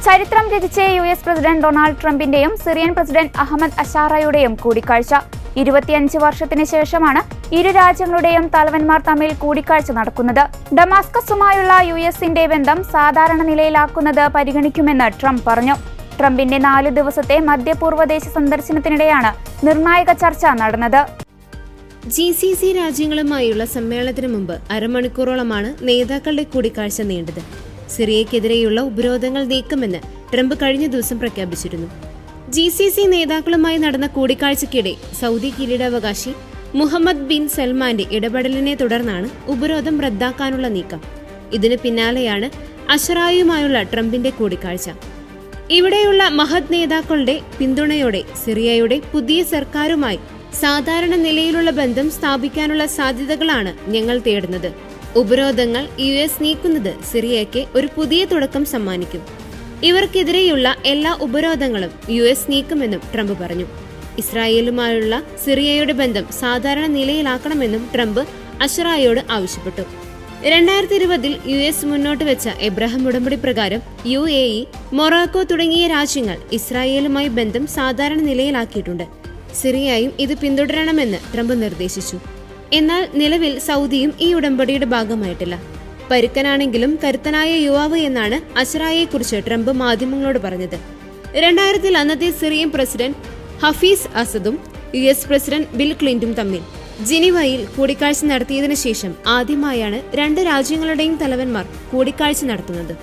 ചരിത്രം രചിച്ച US president Donald ട്രംപിന്റെയും സിറിയൻ പ്രസിഡന്റ് അഹമ്മദ് അഷാറയുടെയും കൂടിക്കാഴ്ച. 25 വർഷത്തിന് ശേഷമാണ് ഇരു രാജ്യങ്ങളുടെയും തലവന്മാർ തമ്മിൽ കൂടിക്കാഴ്ച നടക്കുന്നത്. ഡമാസ്കസുമായുള്ള US-ന്റെ ബന്ധം സാധാരണ നിലയിലാക്കുന്നത് പരിഗണിക്കുമെന്ന് ട്രംപ് പറഞ്ഞു. ട്രംപിന്റെ 4 ദിവസത്തെ മധ്യപൂർവ്വദേശ സന്ദർശനത്തിനിടെയാണ് നിർണായക ചർച്ച നടന്നത്. GCC രാജ്യങ്ങളുമായുള്ള സമ്മേളനത്തിന് മുമ്പ് അരമണിക്കൂറോളമാണ് നേതാക്കളുടെ കൂടിക്കാഴ്ച നീണ്ടത്. സിറിയക്കെതിരെയുള്ള ഉപരോധങ്ങൾ നീക്കുമെന്ന് ട്രംപ് കഴിഞ്ഞ ദിവസം പ്രഖ്യാപിച്ചിരുന്നു. GCC നേതാക്കളുമായി നടന്ന കൂടിക്കാഴ്ചയ്ക്കിടെ സൗദി കിരീടാവകാശി മുഹമ്മദ് ബിൻ സൽമാന്റെ ഇടപെടലിനെ തുടർന്നാണ് ഉപരോധം റദ്ദാക്കാനുള്ള നീക്കം. ഇതിനു പിന്നാലെയാണ് അഷറായുമായുള്ള ട്രംപിന്റെ കൂടിക്കാഴ്ച. ഇവിടെയുള്ള മഹദ് നേതാക്കളുടെ പിന്തുണയോടെ സിറിയയുടെ പുതിയ സർക്കാരുമായി സാധാരണ നിലയിലുള്ള ബന്ധം സ്ഥാപിക്കാനുള്ള സാധ്യതകളാണ് ഞങ്ങൾ തേടുന്നത്. ഉപരോധങ്ങൾ US നീക്കുന്നത് സിറിയയ്ക്ക് ഒരു പുതിയ തുടക്കം സമ്മാനിക്കും. ഇവർക്കെതിരെയുള്ള എല്ലാ ഉപരോധങ്ങളും US നീക്കുമെന്നും ട്രംപ് പറഞ്ഞു. ഇസ്രായേലുമായുള്ള സിറിയയുടെ ബന്ധം സാധാരണ നിലയിലാക്കണമെന്നും ട്രംപ് അഷറായോട് ആവശ്യപ്പെട്ടു. 2020 US മുന്നോട്ട് വെച്ച എബ്രഹാം ഉടമ്പടി പ്രകാരം UAE, മൊറോക്കോ തുടങ്ങിയ രാജ്യങ്ങൾ ഇസ്രായേലുമായി ബന്ധം സാധാരണ നിലയിലാക്കിയിട്ടുണ്ട്. സിറിയയും ഇത് പിന്തുടരണമെന്ന് ട്രംപ് നിർദ്ദേശിച്ചു. എന്നാൽ നിലവിൽ സൗദിയും ഈ ഉടമ്പടിയുടെ ഭാഗമായിട്ടില്ല. പരുക്കനാണെങ്കിലും കരുത്തനായ യുവാവ് എന്നാണ് അഷറായെക്കുറിച്ച് ട്രംപ് മാധ്യമങ്ങളോട് പറഞ്ഞത്. 2000 അന്നത്തെ സിറിയൻ പ്രസിഡന്റ് ഹഫീസ് അസദും US പ്രസിഡന്റ് ബിൽ ക്ലിന്റണും തമ്മിൽ ജനീവയിൽ കൂടിക്കാഴ്ച നടത്തിയതിനു ശേഷം ആദ്യമായാണ് 2 രാജ്യങ്ങളുടെയും തലവന്മാർ കൂടിക്കാഴ്ച നടത്തുന്നത്.